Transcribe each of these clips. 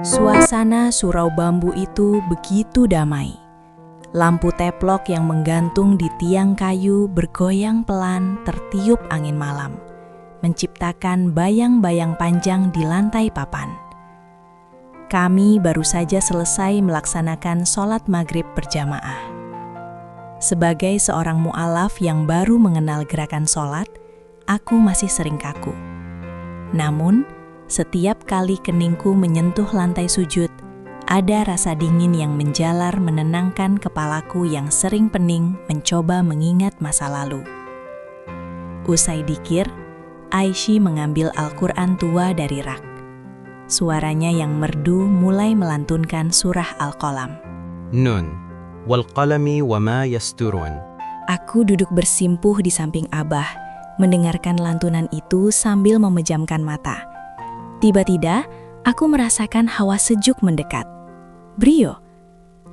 Suasana surau bambu itu begitu damai. Lampu teplok yang menggantung di tiang kayu bergoyang pelan tertiup angin malam, menciptakan bayang-bayang panjang di lantai papan. Kami baru saja selesai melaksanakan sholat maghrib berjamaah. Sebagai seorang mu'alaf yang baru mengenal gerakan sholat, aku masih sering kaku. Namun, setiap kali keningku menyentuh lantai sujud, ada rasa dingin yang menjalar menenangkan kepalaku yang sering pening mencoba mengingat masa lalu. Usai dikir, Aishi mengambil Al-Quran tua dari rak. Suaranya yang merdu mulai melantunkan surah Al-Qalam. Nun, wal qalami wa ma yasturun. Aku duduk bersimpuh di samping Abah, mendengarkan lantunan itu sambil memejamkan mata. Tiba-tiba, aku merasakan hawa sejuk mendekat. Brio,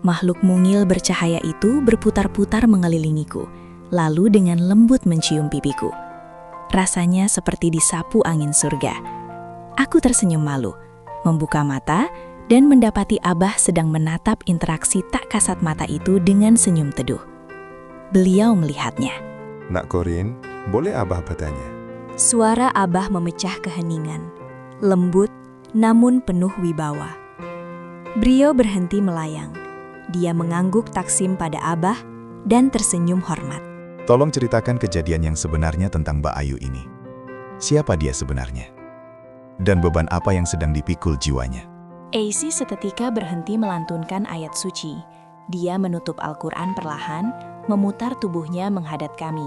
makhluk mungil bercahaya itu berputar-putar mengelilingiku, lalu dengan lembut mencium pipiku. Rasanya seperti disapu angin surga. Aku tersenyum malu, membuka mata, dan mendapati Abah sedang menatap interaksi tak kasat mata itu dengan senyum teduh. Beliau melihatnya. Nak Korin, boleh Abah bertanya? Suara Abah memecah keheningan, lembut namun penuh wibawa. Brio berhenti melayang. Dia mengangguk taksim pada Abah dan tersenyum hormat. Tolong ceritakan kejadian yang sebenarnya tentang Mbak Ayu ini. Siapa dia sebenarnya? Dan beban apa yang sedang dipikul jiwanya? Aishi seketika berhenti melantunkan ayat suci. Dia menutup Al-Quran perlahan, memutar tubuhnya menghadap kami.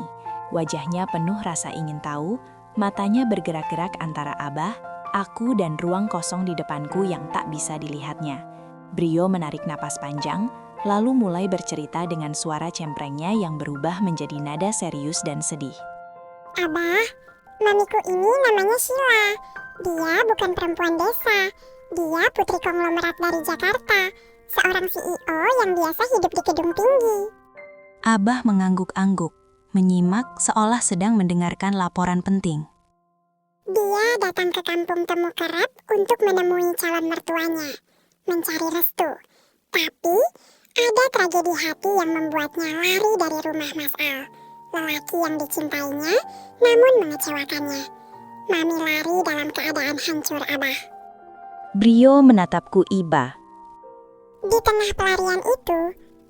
Wajahnya penuh rasa ingin tahu, matanya bergerak-gerak antara Abah, aku dan ruang kosong di depanku yang tak bisa dilihatnya. Brio menarik napas panjang, lalu mulai bercerita dengan suara cemprengnya yang berubah menjadi nada serius dan sedih. Abah, mamiku ini namanya Sheila. Dia bukan perempuan desa. Dia putri konglomerat dari Jakarta. Seorang CEO yang biasa hidup di gedung tinggi. Abah mengangguk-angguk, menyimak seolah sedang mendengarkan laporan penting. Dia datang ke kampung Temu Kerap untuk menemui calon mertuanya, mencari restu. Tapi, ada tragedi hati yang membuatnya lari dari rumah Mas Al, lelaki yang dicintainya namun mengecewakannya. Mami lari dalam keadaan hancur, Abah. Brio menatapku iba. Di tengah pelarian itu,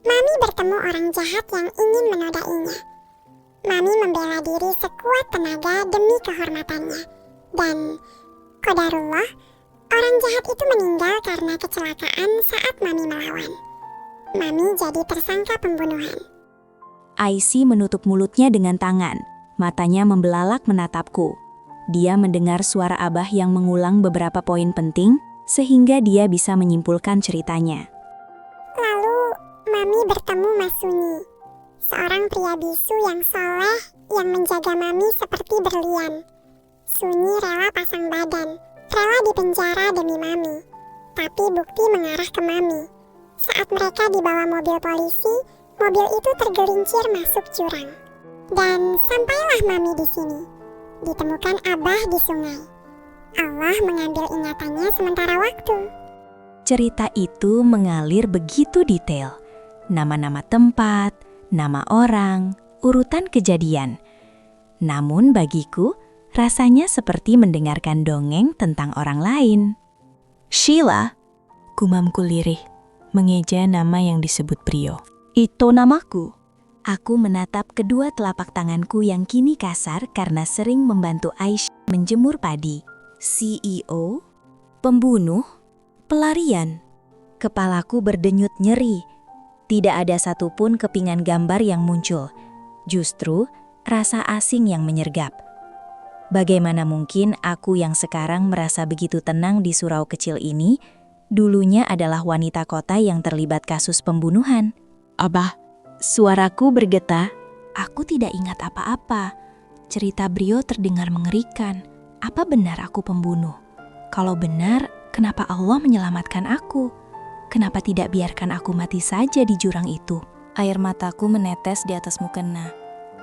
Mami bertemu orang jahat yang ingin menodainya. Mami membela diri sekuat tenaga demi kehormatannya. Dan, qadarullah, orang jahat itu meninggal karena kecelakaan saat Mami melawan. Mami jadi tersangka pembunuhan. Aishi menutup mulutnya dengan tangan, matanya membelalak menatapku. Dia mendengar suara Abah yang mengulang beberapa poin penting, sehingga dia bisa menyimpulkan ceritanya. Lalu, Mami bertemu Mas Sunyi, seorang pria bisu yang soleh yang menjaga Mami seperti berlian. Sunyi rela pasang badan, rela dipenjara demi Mami. Tapi bukti mengarah ke Mami. Saat mereka dibawa mobil polisi, mobil itu tergelincir masuk jurang. Dan sampailah Mami di sini. Ditemukan Abah di sungai. Allah mengambil ingatannya sementara waktu. Cerita itu mengalir begitu detail. Nama-nama tempat, nama orang, urutan kejadian. Namun bagiku, rasanya seperti mendengarkan dongeng tentang orang lain. Sheila, gumamku lirih, mengeja nama yang disebut Brio. Itu namaku. Aku menatap kedua telapak tanganku yang kini kasar karena sering membantu Aishi menjemur padi. CEO? Pembunuh? Pelarian? Kepalaku berdenyut nyeri. Tidak ada satupun kepingan gambar yang muncul. Justru, rasa asing yang menyergap. Bagaimana mungkin aku yang sekarang merasa begitu tenang di surau kecil ini, dulunya adalah wanita kota yang terlibat kasus pembunuhan? Abah, Suaraku bergetar. Aku tidak ingat apa-apa. Cerita Brio terdengar mengerikan. Apa benar aku pembunuh? Kalau benar, kenapa Allah menyelamatkan aku? Kenapa tidak biarkan aku mati saja di jurang itu? Air mataku menetes di atas mukena.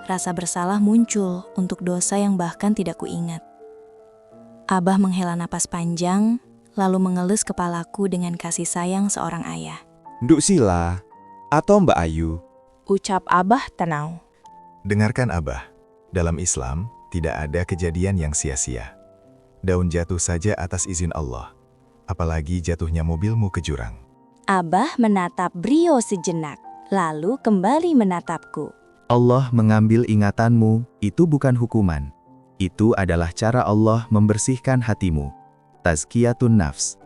Rasa bersalah muncul untuk dosa yang bahkan tidak kuingat. Abah menghela napas panjang, lalu mengelus kepalaku dengan kasih sayang seorang ayah. Nduk Sila, atau Mbak Ayu. Ucap Abah tenang. Dengarkan Abah, dalam Islam tidak ada kejadian yang sia-sia. Daun jatuh saja atas izin Allah, apalagi jatuhnya mobilmu ke jurang. Abah menatap Brio sejenak, lalu kembali menatapku. Allah mengambil ingatanmu, itu bukan hukuman. Itu adalah cara Allah membersihkan hatimu. Tazkiyatun nafs.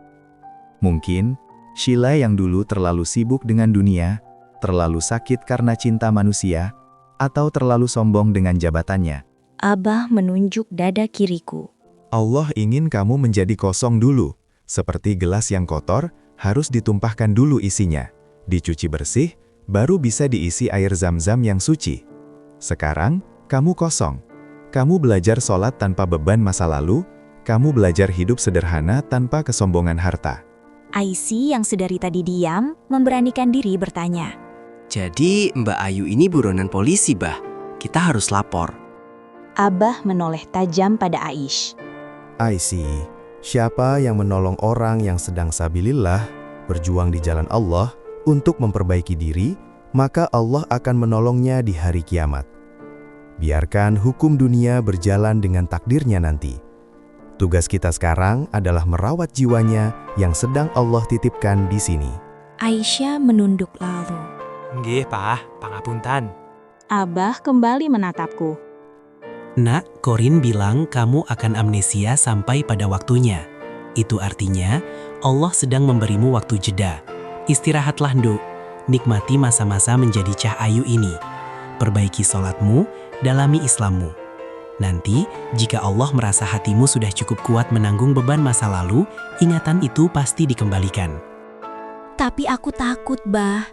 Mungkin, Sheila yang dulu terlalu sibuk dengan dunia, terlalu sakit karena cinta manusia, atau terlalu sombong dengan jabatannya. Abah menunjuk dada kiriku. Allah ingin kamu menjadi kosong dulu, seperti gelas yang kotor, harus ditumpahkan dulu isinya, dicuci bersih, baru bisa diisi air zam-zam yang suci. Sekarang, kamu kosong. Kamu belajar sholat tanpa beban masa lalu, kamu belajar hidup sederhana tanpa kesombongan harta. Aisy yang sedari tadi diam, memberanikan diri bertanya. Jadi Mbak Ayu ini buronan polisi, Bah. Kita harus lapor. Abah menoleh tajam pada Aish. Aisy, siapa yang menolong orang yang sedang sabilillah, berjuang di jalan Allah untuk memperbaiki diri, maka Allah akan menolongnya di hari kiamat. Biarkan hukum dunia berjalan dengan takdirnya nanti. Tugas kita sekarang adalah merawat jiwanya yang sedang Allah titipkan di sini. Aisyah menunduk lalu. Nggih, Pak, pangapunten. Abah kembali menatapku. Nak, Korin bilang kamu akan amnesia sampai pada waktunya. Itu artinya Allah sedang memberimu waktu jeda. Istirahatlah, Nduk. Nikmati masa-masa menjadi Cah Ayu ini. Perbaiki sholatmu, dalami Islammu. Nanti, jika Allah merasa hatimu sudah cukup kuat menanggung beban masa lalu, ingatan itu pasti dikembalikan. Tapi aku takut, Bah.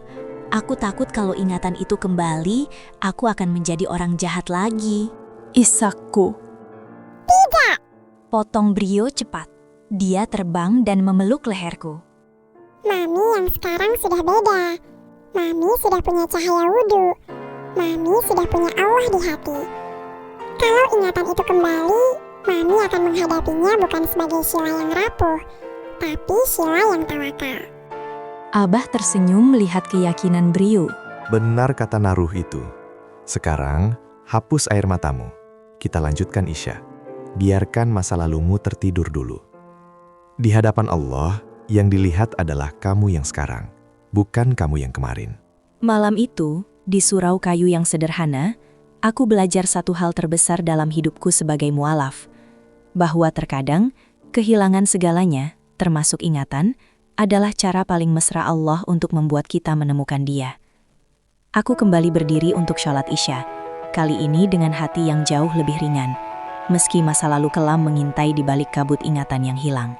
Aku takut kalau ingatan itu kembali, aku akan menjadi orang jahat lagi. Isakku. Tidak. Potong Brio cepat. Dia terbang dan memeluk leherku. Mami yang sekarang sudah beda. Mami sudah punya cahaya wudhu. Mami sudah punya Allah di hati. Kalau ingatan itu kembali, Mami akan menghadapinya bukan sebagai Sheila yang rapuh, tapi Sheila yang tawakal. Abah tersenyum melihat keyakinan Brio. Benar kata Naruh itu. Sekarang, hapus air matamu. Kita lanjutkan Isya. Biarkan masa lalumu tertidur dulu. Di hadapan Allah, yang dilihat adalah kamu yang sekarang, bukan kamu yang kemarin. Malam itu, di surau kayu yang sederhana, aku belajar satu hal terbesar dalam hidupku sebagai mualaf. Bahwa terkadang, kehilangan segalanya, termasuk ingatan, adalah cara paling mesra Allah untuk membuat kita menemukan Dia. Aku kembali berdiri untuk sholat Isya, kali ini dengan hati yang jauh lebih ringan, meski masa lalu kelam mengintai di balik kabut ingatan yang hilang.